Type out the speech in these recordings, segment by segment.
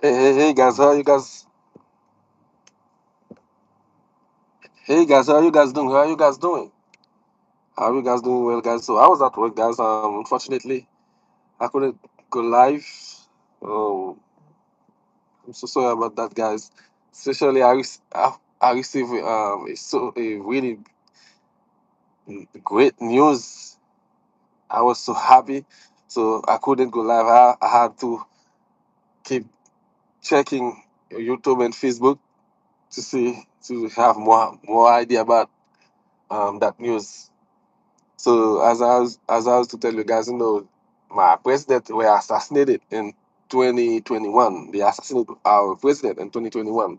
Hey guys, how you guys? Hey guys, how you guys doing? How you guys doing? How you guys doing? Well, guys. So I was at work, guys. Unfortunately, I couldn't go live. Um, I'm so sorry about that, guys. Especially I received a really great news. I was so happy, so I couldn't go live. I had to keep checking YouTube and Facebook to have more idea about that news. So as I was to tell you guys, my president were assassinated in 2021. They assassinated our president in 2021,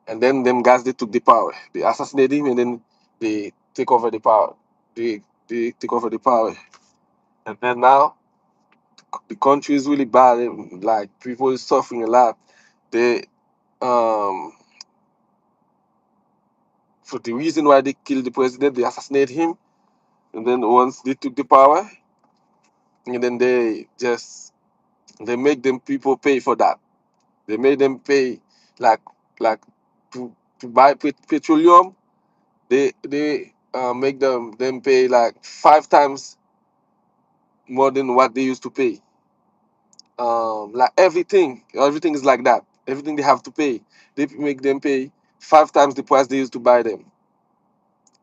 and then them guys they took the power. They assassinated him, and then they take over the power. They take over the power, and then now the country is really bad. And, like people is suffering a lot. They um for the reason why they killed the president, they assassinated him, and then once they took the power, and then they make them people pay for that. They made them pay like like to buy petroleum. They make them pay like 5 times more than what they used to pay. Like everything is like that. Everything they have to pay, they make them pay 5 times the price they used to buy them,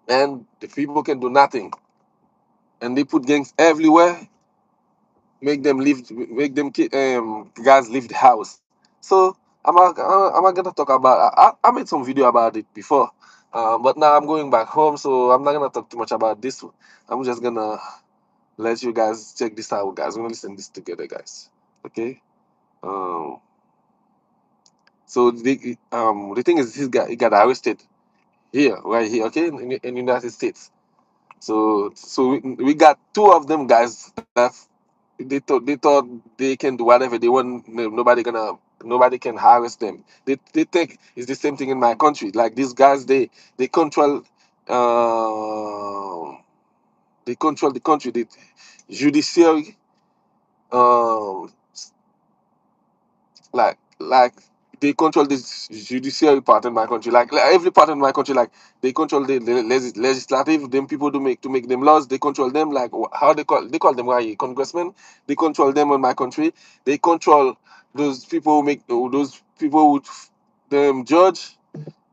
and the people can do nothing. And they put gangs everywhere, guys leave the house. So I'm not gonna talk about. I made some video about it before, but now I'm going back home, so I'm not gonna talk too much about this one. I'm just gonna let you guys check this out, guys. We're gonna listen this together, guys. Okay. Um. So the thing is, he got arrested here, right here, okay, in the United States. So we got two of them guys that they thought they can do whatever they want. Nobody can harass them. They think it's the same thing in my country. Like these guys, they control uh, they control the country. The judiciary, um, like they control this judiciary part in my country. Like every part in my country, like they control the legislative. Them people do make to make them laws. They control them. Like how they call them, why congressmen. They control them in my country. They control those people who make those people who them judge.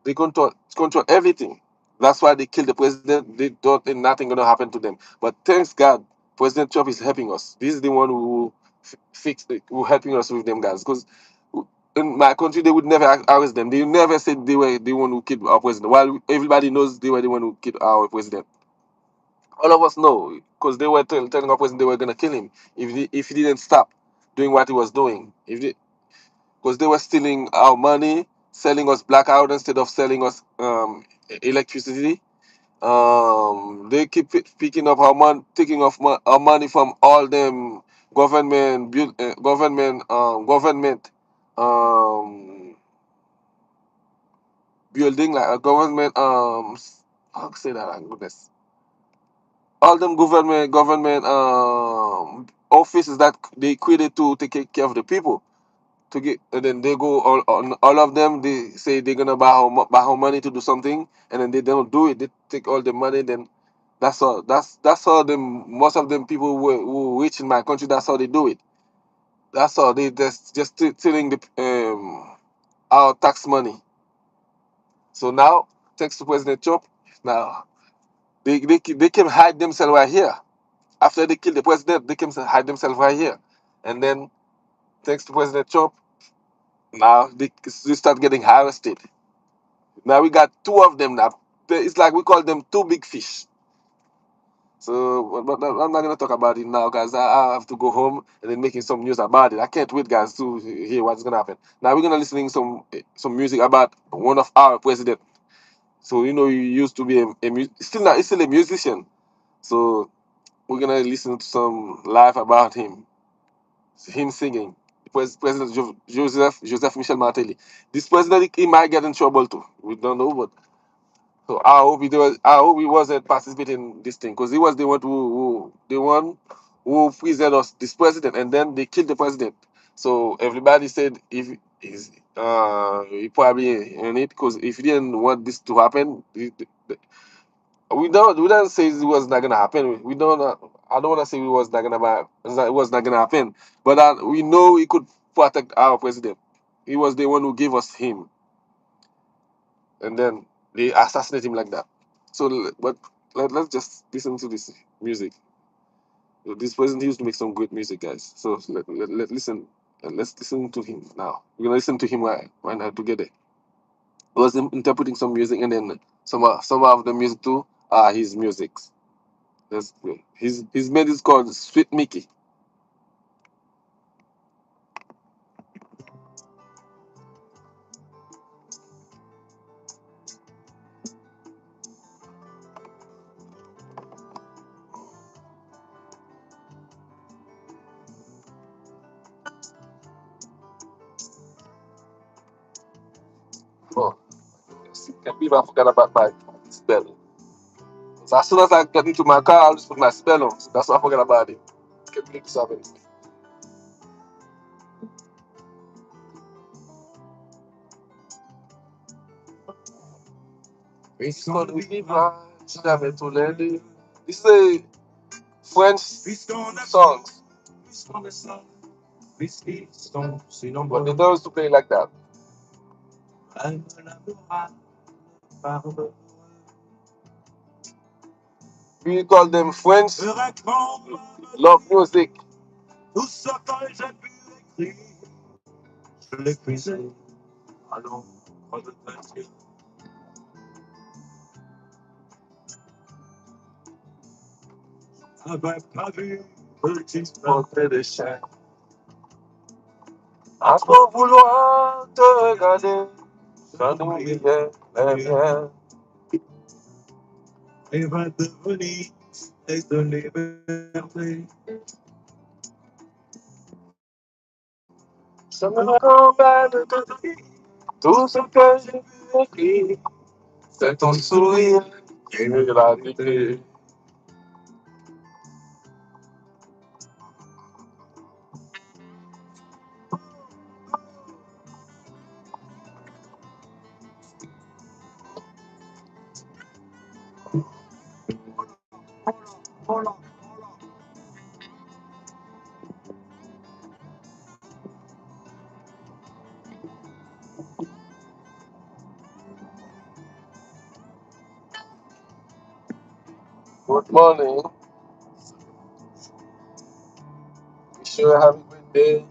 They control everything. That's why they killed the president. They thought that nothing gonna happen to them. But thanks God, President Trump is helping us. This is the one who who helping us with them guys. Because in my country, they would never arrest them. They never said they were the one who killed our president. While everybody knows they were the one who killed our president. All of us know because they were telling our president they were gonna kill him if he didn't stop doing what he was doing. Because they were stealing our money, selling us blackout instead of selling us electricity. They keep picking up our money, taking off our money from all them government um, building, like a government how to say that, like, goodness, all them government offices that they created to take care of the people. To get and then they go all of them, they say they're gonna buy our money to do something, and then they don't do it. They take all the money, then that's all. That's all them. Most of them people who rich in my country, that's how they do it. That's all. They just stealing the our tax money. So now, thanks to President Trump, now they can hide themselves right here. After they kill the president, they can hide themselves right here, and then thanks to President Trump, now they start getting harassed. Now we got two of them now. It's like we call them two big fish. So, but I'm not gonna talk about it now, guys. I have to go home and then making some news about it. I can't wait, guys, to hear what's gonna happen. Now we're gonna listening some music about one of our president. So he used to be still not, he's still a musician. So we're gonna listen to some live about him singing. President Joseph Michel Martelly. This president, he might get in trouble too. We don't know, but so I hope he wasn't participating in this thing because he was the one who present us this president, and then they killed the president. So everybody said if he's he probably in it, because if he didn't want this to happen, we don't say it was not gonna happen. We don't. I don't want to say it was not gonna happen, but we know he could protect our president. He was the one who gave us him, and then they assassinate him like that. So, but let's just listen to this music. This person used to make some great music, guys. So listen, and let's listen to him now. We're gonna listen to him right now together. He was interpreting some music, and then some of the music too are his musics. That's good. His made is called Sweet Mickey. Oh, yes. Can't believe I forgot about my spelling. So as soon as I get into my car, I'll just put my spell on. So that's why I forgot about it. Can't believe this happened. It's called We Vibe. Jamais tout lundi. This is a French songs. But they don't used to play like that. We call them French love music. Montrer des chaînes. À trop vouloir te regarder, ça nous vient, bien. Ça me combat de tout ce que j'ai écrit. C'est ton sourire qui me l'a dicté. Good morning. Wish you a happy birthday.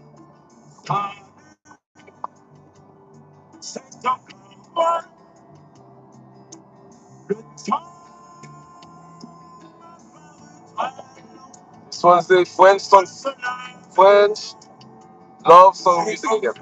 This one's the French song, French love song music again.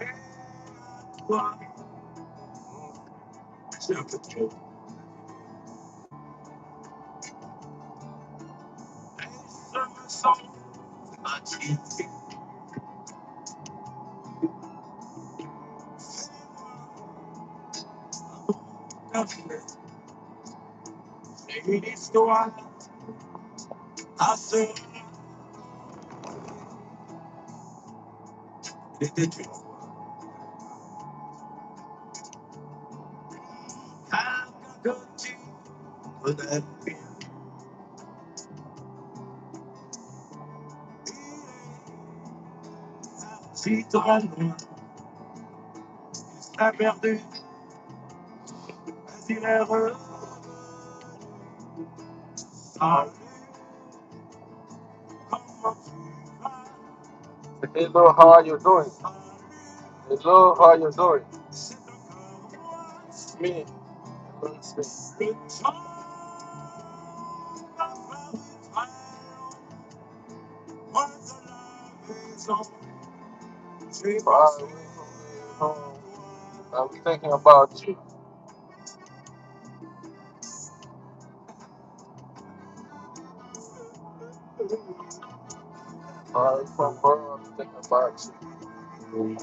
Hello, how are you doing? Hello, how are you doing? It's me. Hello, it's me. Far away from home. I'm thinking about you. Far away from home, I'm thinking about you.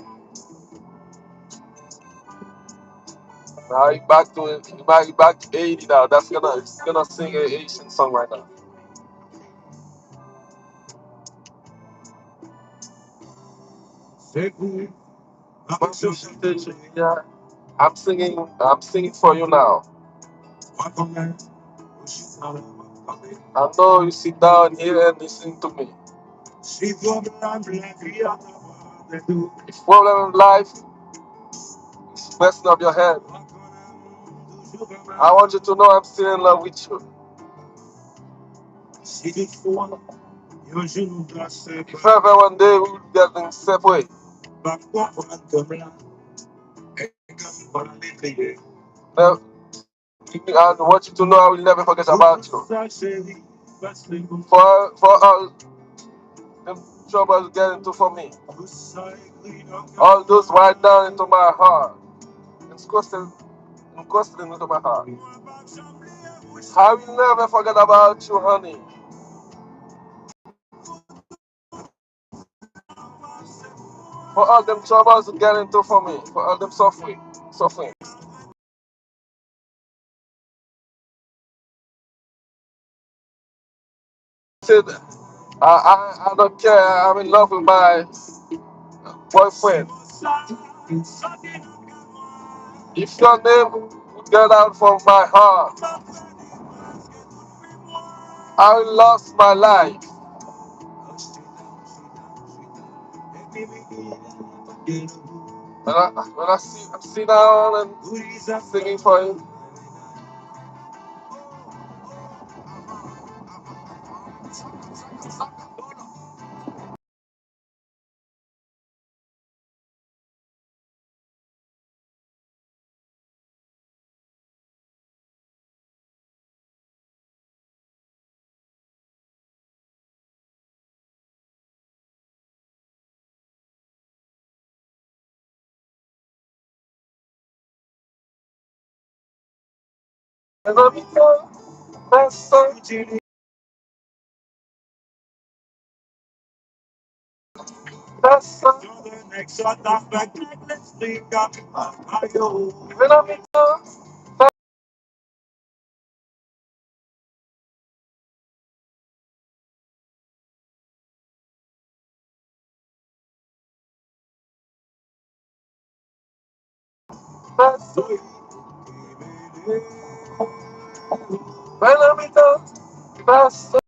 Now you back to it. You back to 80 now. It's gonna sing a Asian song right now. Yeah. I'm singing for you now. I know you sit down here and listen to me. If problem in life is messing up your head, I want you to know I'm still in love with you. If ever one day we will get in separate, uh, I want you to know I will never forget about you. For all the troubles get into for me, all those right down into my heart, it's into my heart. I will never forget about you, honey. For all them troubles you get into for me, for all them suffering. Said, I don't care. I'm in love with my boyfriend. If your name would get out from my heart, I will lost my life. I'm sit down and singing for him. And I'm in love, best song, best song. When I'm in love, best song. When I'm in love, best song.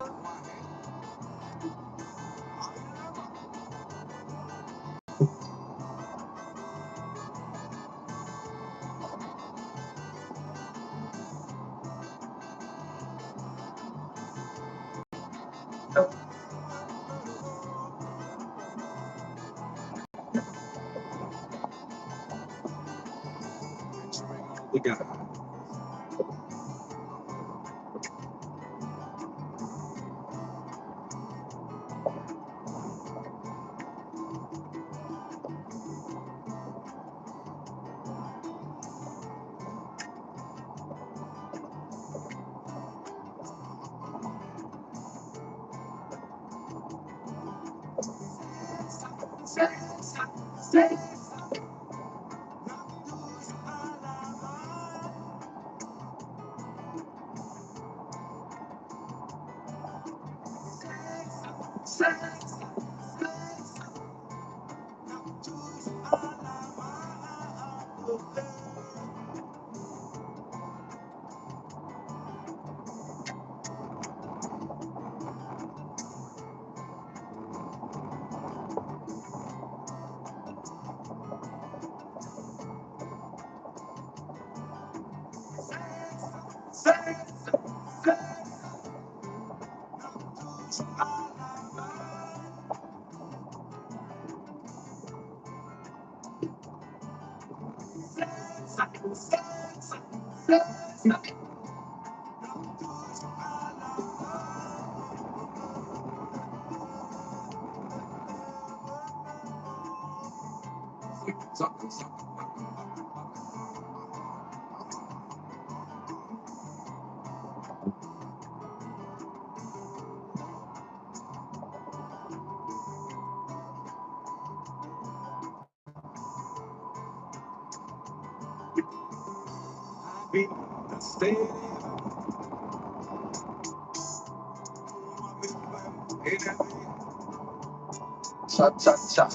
Cha cha cha.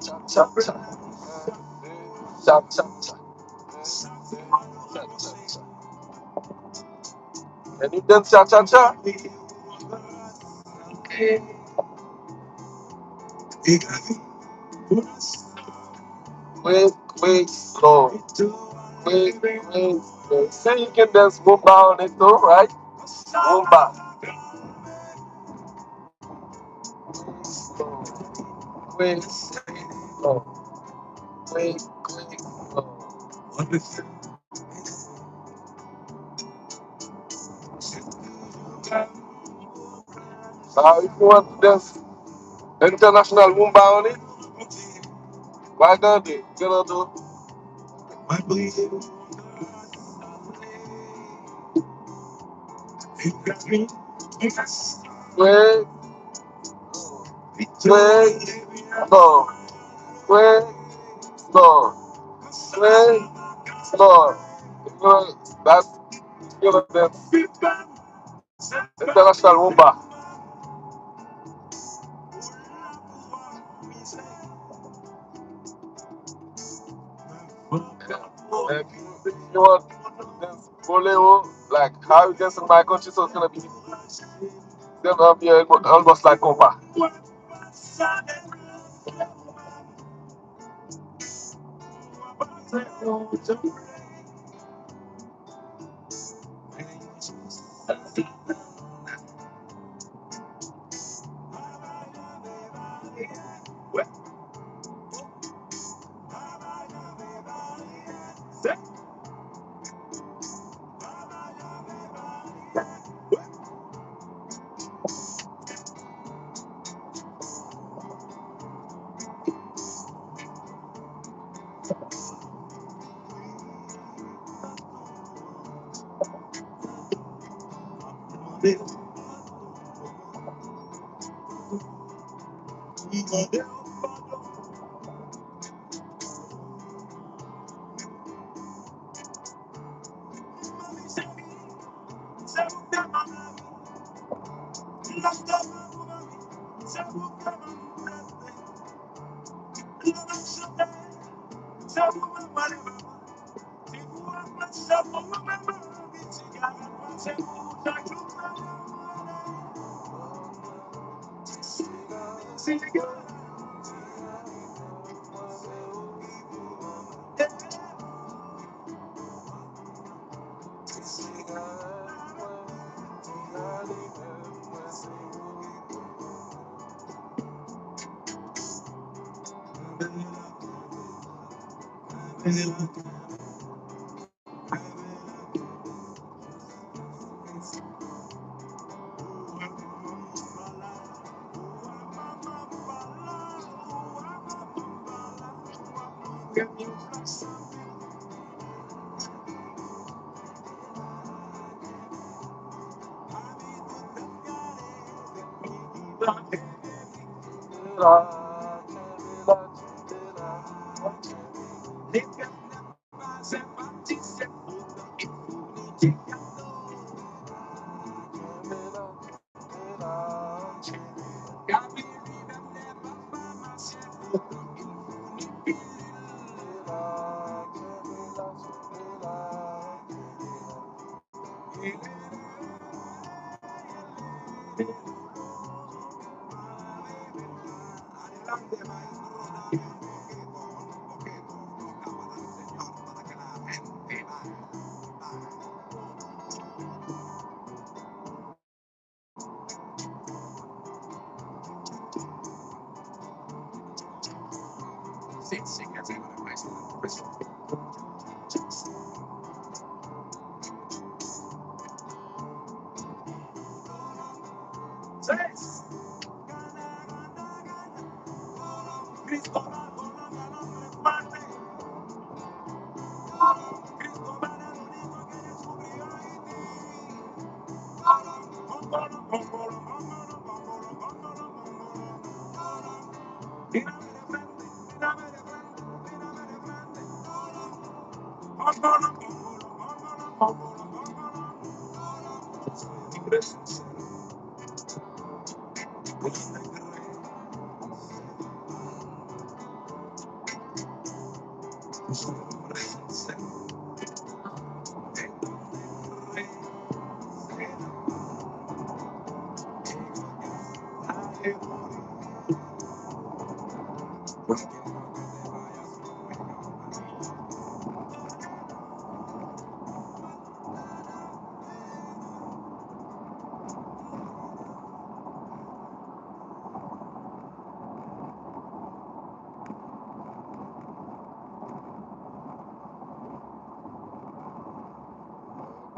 cha cha. Cha cha cha. Can you dance cha cha cha? Quick, quick, slow. Quick, quick, slow. Say you can dance Mumba on it too, right? Mumba. Slow. Quick, slow. Quick, quick, slow. Now, if you want to dance international Mumba on it, why don't you? Gonna do quick, quick, slow. Quick, slow. Quick, slow. You know, that's gonna dance international Mumba. And if you want to dance bolero, like how you dance in my country, so it's gonna be almost like compa.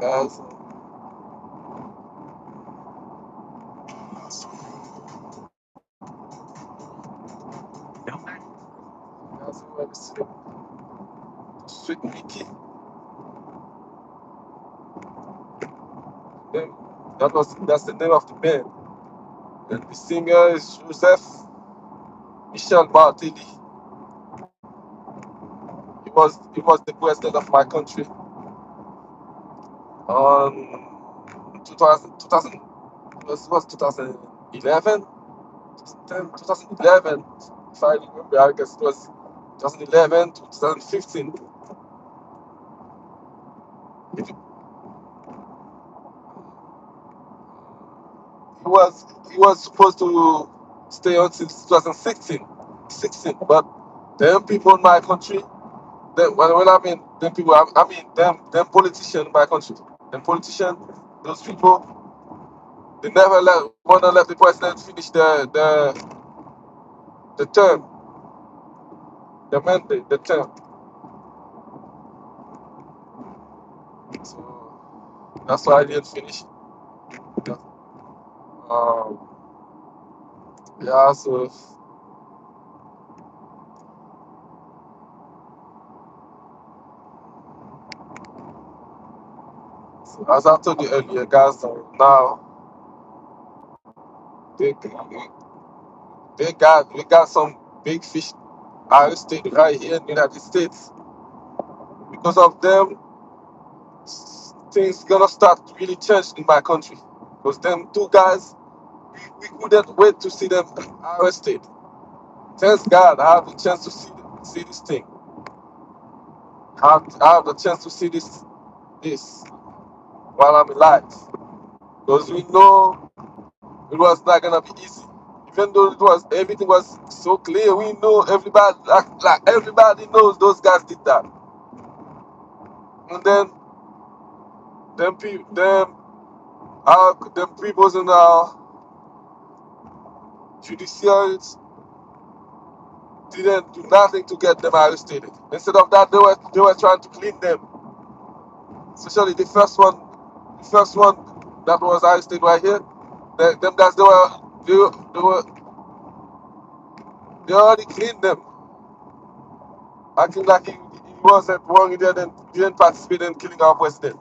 Guys, guys, you want to see Sweet Mickey? Them- that's the name of the band. And the singer is Joseph Michel Barthélémy. He was the president of my country on 2000 was 2011, 2011. If I remember, I guess it was 2011 to 2015. If he was supposed to stay until 2016, 16, but them people in my country, when I mean them people, I mean them politicians in my country, them politicians, those people, they never wanna let the president finish the term, the mandate, the term. So that's why I didn't finish. Um, yeah, so as I told you earlier, guys, now they, we got some big fish arrested right here in the United States. Because of them, things gonna start really changing in my country. Because them two guys, we couldn't wait to see them arrested. Thanks God, I have the chance to see this thing. I have the chance to see this while I'm alive. Because we know it was not gonna be easy. Even though everything was so clear, we know everybody like everybody knows those guys did that. And then them people in our judiciaries didn't do nothing to get them arrested. Instead of that, they were trying to clean them. Especially the first one that was arrested right here. Them guys, they already cleaned them, acting like he wasn't wrong. He didn't participate in killing our president.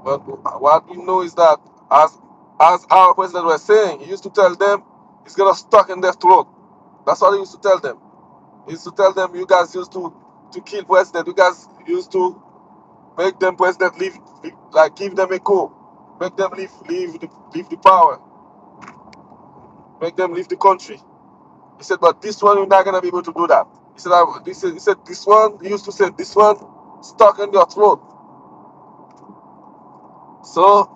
But what we know is that as our president was saying, he used to tell them he's gonna stuck in their throat. That's what he used to tell them. He used to tell them, you guys used to kill president. You guys used to make them president like give them a coup, make them leave the power, make them leave the country. He said, but this one you're not gonna be able to do that. He said this one. He used to say this one stuck in your throat. So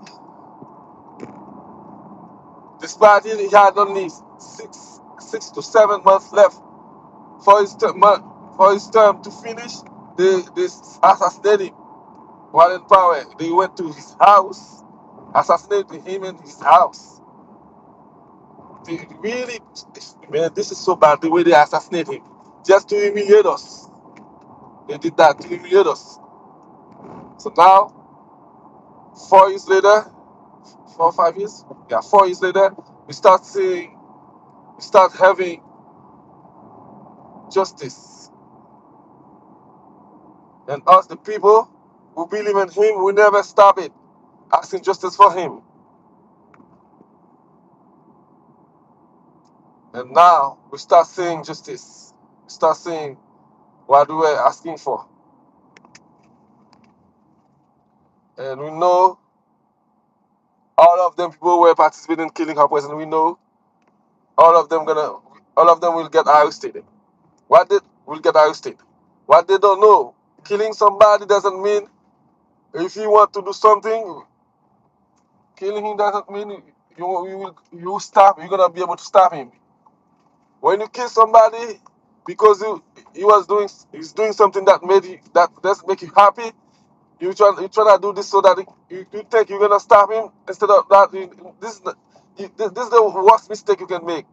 despite he had only 6 to 7 months left for his term to finish, they assassinated him while in power. They went to his house, assassinated him in his house. They really, man, this is so bad the way they assassinate him, just to humiliate us. They did that to humiliate us. So now, 4 years later, 4 or 5 years, yeah, 4 years later, we start having justice, and us, the people who believe in him, will never stop it, asking justice for him. And now we start seeing justice. We start seeing what we were asking for. And we know all of them people were participating in killing our president. We know all of them will get arrested. What they will get arrested? What they don't know, killing somebody doesn't mean if you want to do something, killing him doesn't mean you stop. You're gonna be able to stop him. When you kill somebody because he's doing something that doesn't make you happy, you try to do this so that you think you're gonna stop him instead of that. This is the worst mistake you can make.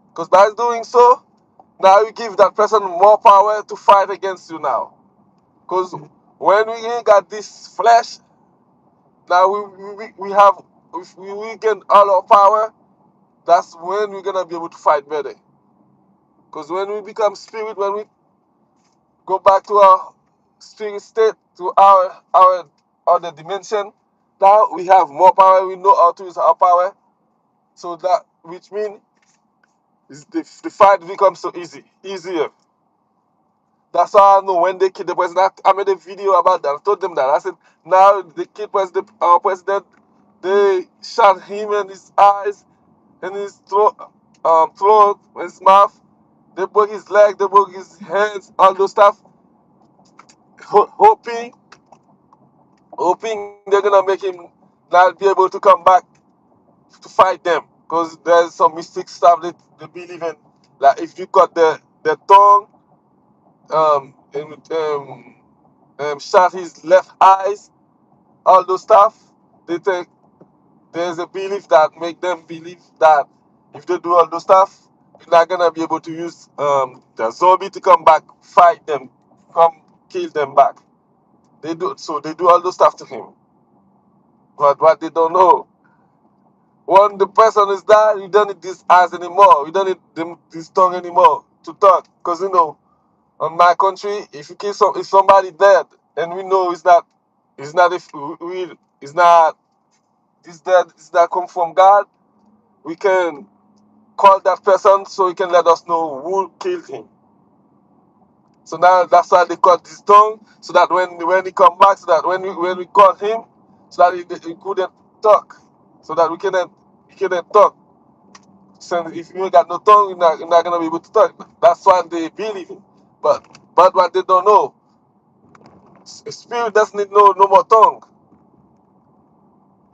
Because by doing so, now you give that person more power to fight against you now. Because when we ain't got this flesh, now we have, if we gain all our power, that's when we're gonna be able to fight better. Because when we become spirit, when we go back to our spirit state, to our other dimension, now we have more power. We know how to use our power. So that which means the fight becomes so easier. That's how I know when they kill the president. I made a video about that. I told them that. I said, now they kill our president. They shot him in his eyes, in his throat, in his mouth. They broke his leg, they broke his hands, all those stuff. Hoping, hoping they're gonna make him not be able to come back to fight them. Because there's some mystic stuff that they believe in. Like if you cut the tongue, and shot his left eyes, all those stuff. They think there's a belief that make them believe that if they do all those stuff, you're not gonna be able to use the zombie to come back, fight them, come kill them back. They do all those stuff to him. But what they don't know, when the person is dead, you don't need these eyes anymore. You don't need this tongue anymore to talk. Because on my country, if you kill if somebody dead, and we know it's not if we it's not this dead, it's not come from God, we can call that person so he can let us know who killed him. So now that's why they cut his tongue, so that when he come back, so that when we call him, so that he couldn't talk, so that we cannot he couldn't talk. So if you ain't got no tongue, you're not gonna be able to talk. That's why they believe it. But what they don't know, spirit doesn't need no more tongue.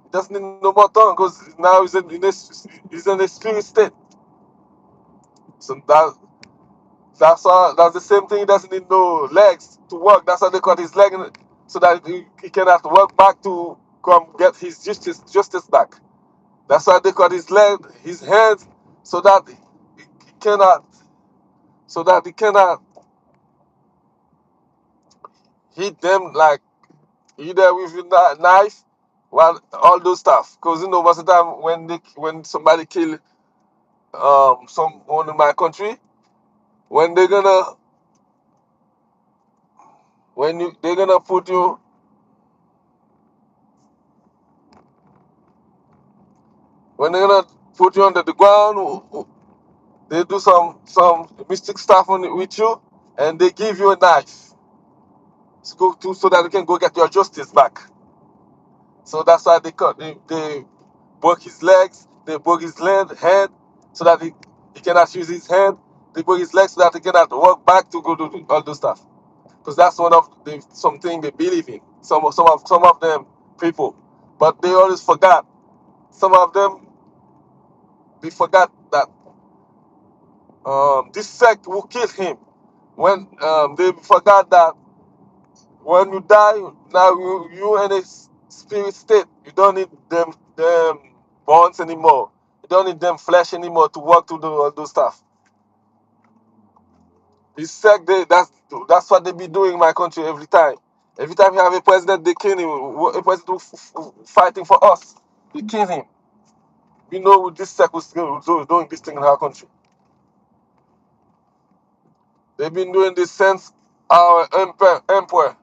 It doesn't need no more tongue because now he's in a spirit state. So that's the same thing. He doesn't need no legs to work. That's why they cut his leg so that he cannot work back to come get his justice back. That's why they cut his leg, his hands, so that he cannot he cannot hit them like either with a knife, well, all those stuff. Because most of the time when somebody kill someone in my country, when they're gonna put you when they're gonna put you under the ground, they do some mystic stuff on it with you, and they give you a knife so that you can go get your justice back. So that's why they broke his legs, they broke his hand, so that he cannot use his hand. They broke his legs so that he cannot walk back to go do all those stuff. Because that's one of something they believe in. Some of them people, but they always forgot. Some of them they forgot that this sect will kill him. When they forgot that when you die, now you in a spirit state. You don't need them bones anymore. You don't need them flesh anymore to work to do all those stuff. This sect, that's what they be doing in my country every time. Every time you have a president, they kill him. A president fighting for us, they kill him. We know this sect was doing this thing in our country. They've been doing this since our emperor.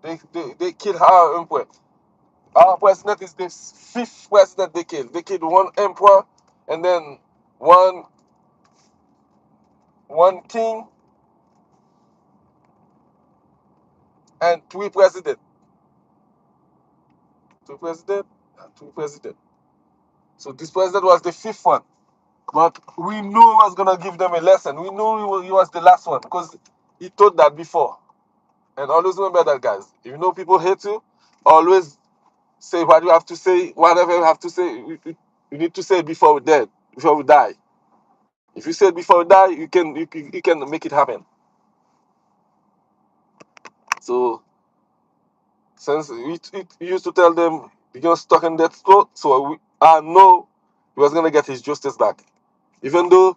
They killed our emperor. Our president is the fifth president they killed. They killed one emperor and then one king and three president. Two president and two president. So this president was the fifth one. But we knew he was gonna give them a lesson. We knew he was the last one because he told that before. And always remember that, guys. If you know people hate you, always say what you have to say. Whatever you have to say, you need to say it before we dead, before we die. If you say it before we die, you can make it happen. So since we used to tell them you're gonna stuck in that throat, so I know he was gonna get his justice back. Even though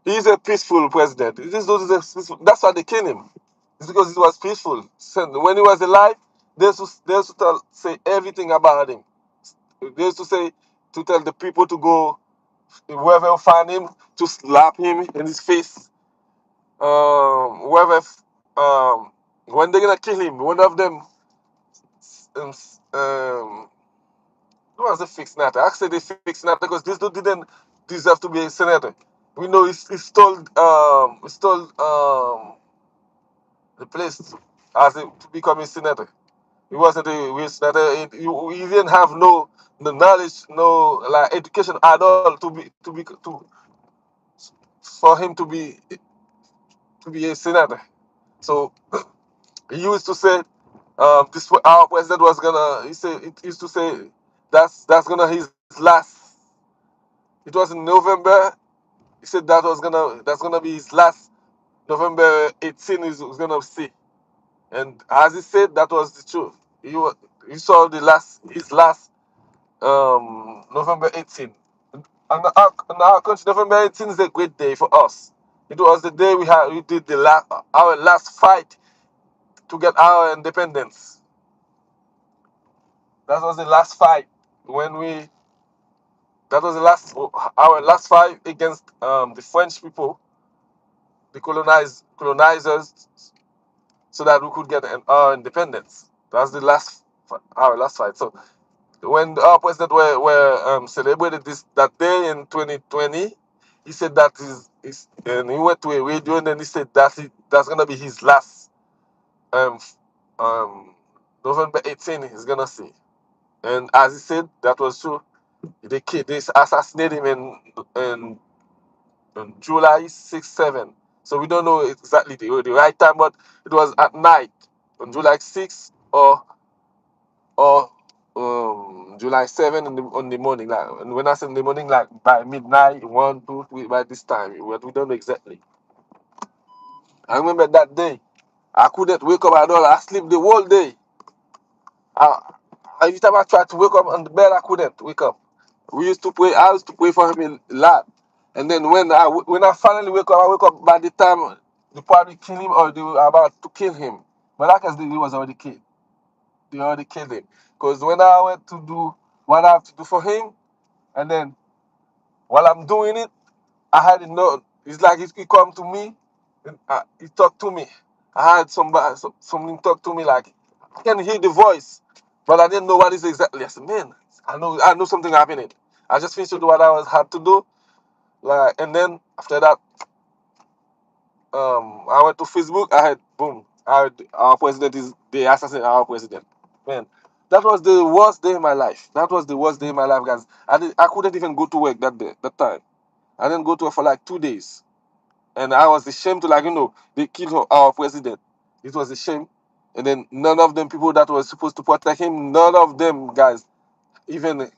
he's a peaceful president, that's why they killed him. It's because he was peaceful. So when he was alive, they used to say everything about him. They used to say to tell the people to go whoever find him to slap him in his face. Whoever when they're gonna kill him, one of them um, um, who was a fixed senator? I said they fixed senator because this dude didn't deserve to be a senator. We know he stole the place as to become a senator. He wasn't a real senator. He didn't have no knowledge, no like education at all for him to be a senator. So he used to say this our president was gonna. He said it used to say that's gonna his last. It was in November. He said that's gonna be his last. November 18 is gonna see. And as he said, that was the truth. He saw his last November 18. And our country, November 18 is a great day for us. It was the day we did our last fight to get our independence. That was the last fight when we that was the last our last fight against the French people, the colonizers, so that we could get our independence. That's our last fight. So when our president were celebrated that day in 2020, he said that and he went to a radio and then he said that's gonna be his last um um November 18 he's gonna see. And as he said, that was true. They assassinated him in July 6, 7. So we don't know exactly the right time, but it was at night on July 6 or July 7 on the morning. Like, and when I say in the morning, like by midnight, 1, 2, 3, by this time. We don't know exactly. I remember that day. I couldn't wake up at all. I sleep the whole day. I, every time I tried to wake up on the bed, I couldn't wake up. We used to pray. I used to pray for him a lot. And then when I finally wake up, I wake up by the time they probably kill him or they were about to kill him. But like I said, he was already killed. They already killed him. Because when I went to do what I have to do for him, and then while I'm doing it, I had to know. It's like he come to me, and he talked to me. I had something talk to me like I can hear the voice, but I didn't know what it is exactly. I said, man, I know something happening. I just finished to do what had to do, like, and then after that, I went to Facebook. I had boom. Our president is the assassin. Our president, man. That was the worst day in my life. That was the worst day in my life, guys. I couldn't even go to work that day, that time. I didn't go to work for like 2 days. And I was ashamed to they killed our president. It was a shame. And then none of them people that were supposed to protect him, none of them guys even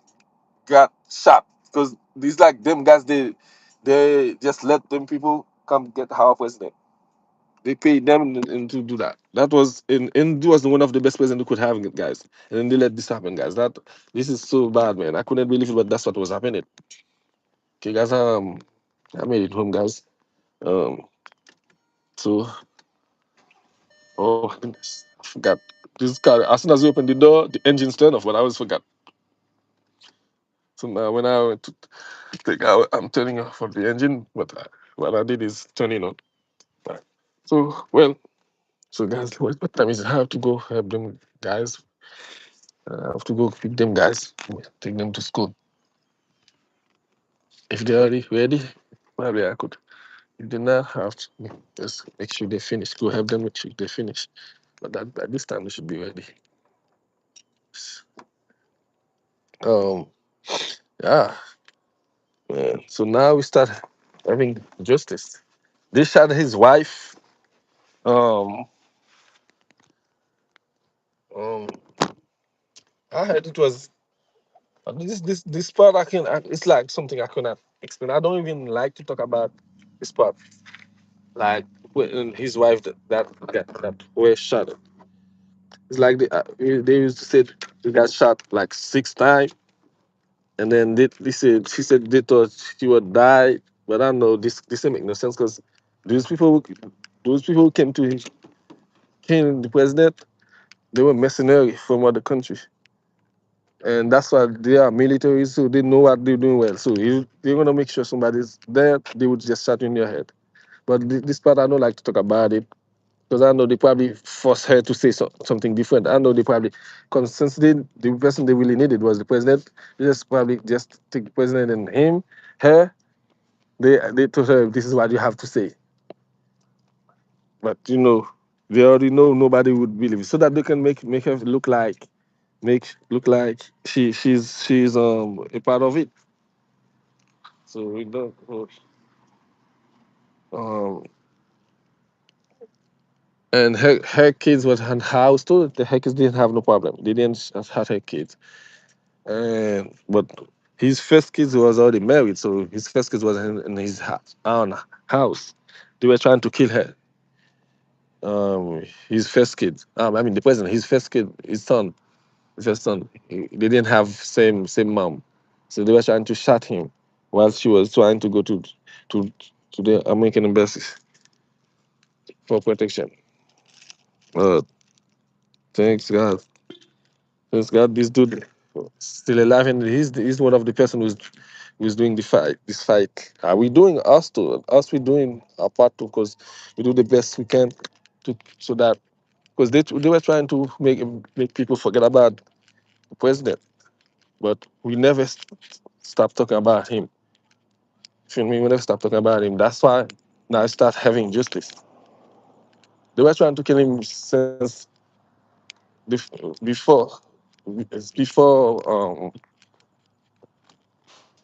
got shot. Because these like them guys they just let them people come get our president. They paid them and to do that. That was and it was one of the best presidents we could have, guys. And then they let this happen, guys. This is so bad, man. I couldn't believe it, but that's what was happening. Okay, guys. I made it home, guys. Um, so oh goodness, I forgot. This car. As soon as we opened the door, the engine's turned off, but I always forgot. So now when I went to take out, I'm turning off of the engine, but what I did is turning on. Right. So well, so guys, what time is it? I have to go help them, guys. I have to go pick them, guys. Take them to school. If they're already ready, probably I could. If they not have to, just make sure they finish. Go help them make sure they finish. But that by this time they should be ready. Um, yeah, man. So now we start. having justice. They shot his wife. Um, um, I heard it was this part. It's like something I cannot explain. I don't even like to talk about this part. Like when his wife that were shot. It's like they used to say he got shot like 6 times, and then they said she said they thought she would die, but I know this didn't make no sense because those people those people who came the president, they were mercenaries from other countries, and that's why they are military, so they know what they're doing well. So if they're gonna make sure somebody's there, they would just shot you in your head. But this part I don't like to talk about it because I know they probably forced her to say something different. I know they probably, because since the person they really needed was the president, they just probably just take the president and him, her. They told her this is what you have to say, but they already know nobody would believe it, so that they can make her look like she's a part of it. So we don't. Um, and her kids was in house too. Her kids didn't have no problem. They didn't have her kids. And but his first kids was already married, so his first kids was in his own house. They were trying to kill her. His first kid. I mean the president. His first kid, his first son. They didn't have same mom, so they were trying to shot him while she was trying to go to to the American embassy for protection. Uh, thanks God. Thanks God, this dude still alive, and he's one of the person who's doing the fight. This fight, we doing us too. Us we doing our part too, because we do the best we can to so that because they were trying to make people forget about the president, but we never stop talking about him. Feel me? We never stop talking about him. That's why now I start having justice. They were trying to kill him since before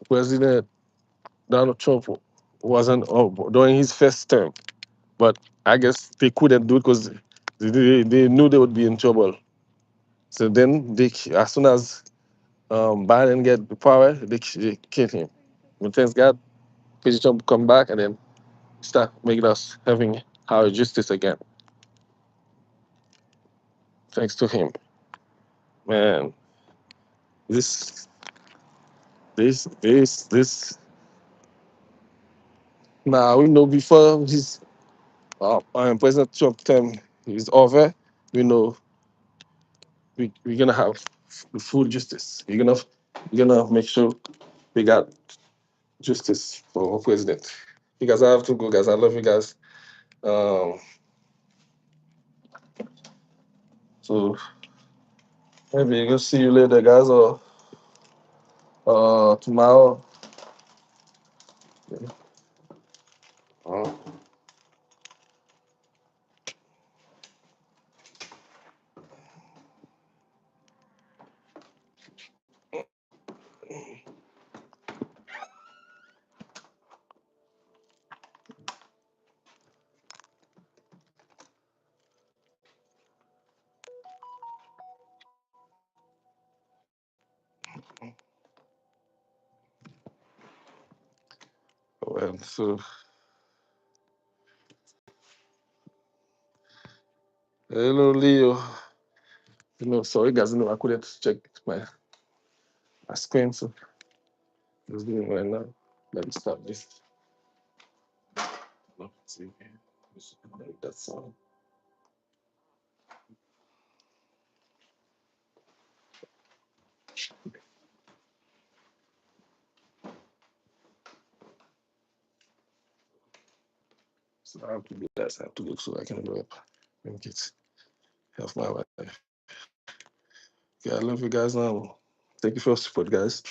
President Donald Trump wasn't during his first term, but I guess they couldn't do it because they knew they would be in trouble. So then as soon as Biden get the power, they kill him. But thanks God, President Trump come back and then start making us having our justice again. Thanks to him, man. This this. Now we know before his President Trump term is over, we know we're gonna have full justice. We're gonna make sure we got justice for our president. You guys, I have to go, guys. I love you guys. Um, so maybe we'll see you later, guys, or tomorrow. Uh, well, so hello, Leo. Sorry, guys. I couldn't check my screen, so I was doing it right now. Let me stop this. Let's see. That's all. So I have to do that. I have to look so I can go up and get help my wife. Yeah, I love you guys. Thank you for your support, guys.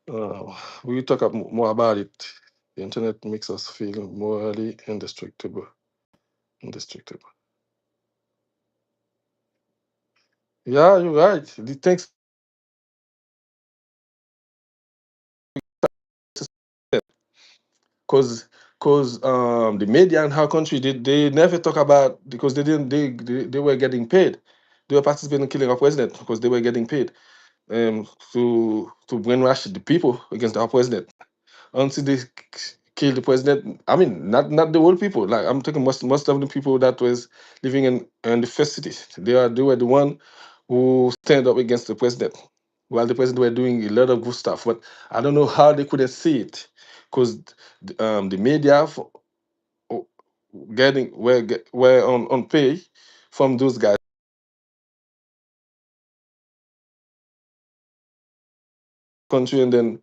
We will talk more about it. The internet makes us feel morally indestructible. Indestructible. Yeah, you're right. The things because because the media in our country they never talk about, because they didn't they were getting paid. They were participating in killing our president because they were getting paid to brainwash the people against our president until they kill the president. I mean, not the whole people. Like I'm talking most of the people that was living in the first city. They were the one who stand up against the president, while the president were doing a lot of good stuff. But I don't know how they couldn't see it, because the media were on pay from those guys country, and then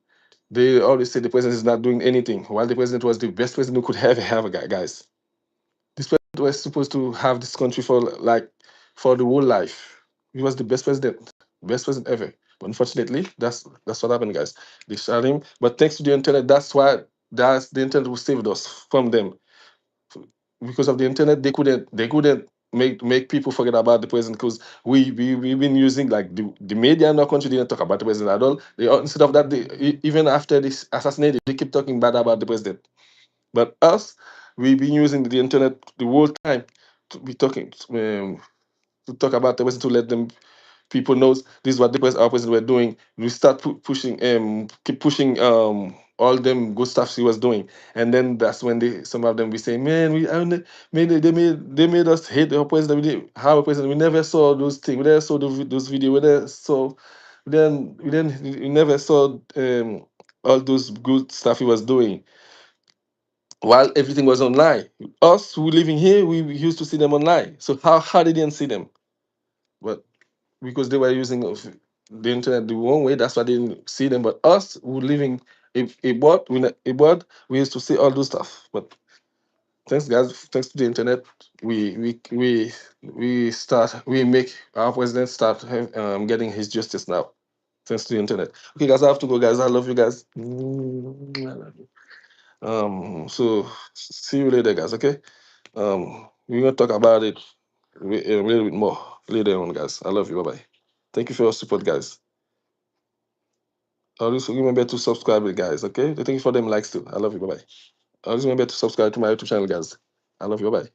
they always say the president is not doing anything, while the president was the best president who could ever have, guys. This president was supposed to have this country for like for the whole life. He was the best president ever. But unfortunately, that's what happened, guys. They shot him. But thanks to the internet, that's the internet who saved us from them. Because of the internet, they couldn't make people forget about the president, because we've been using like the media in our country didn't talk about the president at all. Instead of that, even after this assassination, they keep talking bad about the president. But us, we've been using the internet the whole time to be talking to talk about the president, to let them people knows this is what our president were doing. We start pushing keep pushing all them good stuff he was doing, and then that's when some of them be saying, man, they made us hate our president. Our president, we never saw those things, we never saw those videos, we never saw all those good stuff he was doing while everything was online. Us who living here, we used to see them online. So how they didn't see them? But because they were using the internet the wrong way, that's why they didn't see them. But us who living abroad, we used to see all those stuff. But thanks, guys, thanks to the internet, we make our president start getting his justice now. Thanks to the internet. Okay, guys, I have to go, guys. I love you guys. So see you later, guys. Okay. We're gonna talk about it a little bit more later on, guys. I love you. Bye bye. Thank you for your support, guys. Always remember to subscribe, guys. Okay. Thank you for them likes too. I love you. Bye bye. Always remember to subscribe to my YouTube channel, guys. I love you. Bye bye.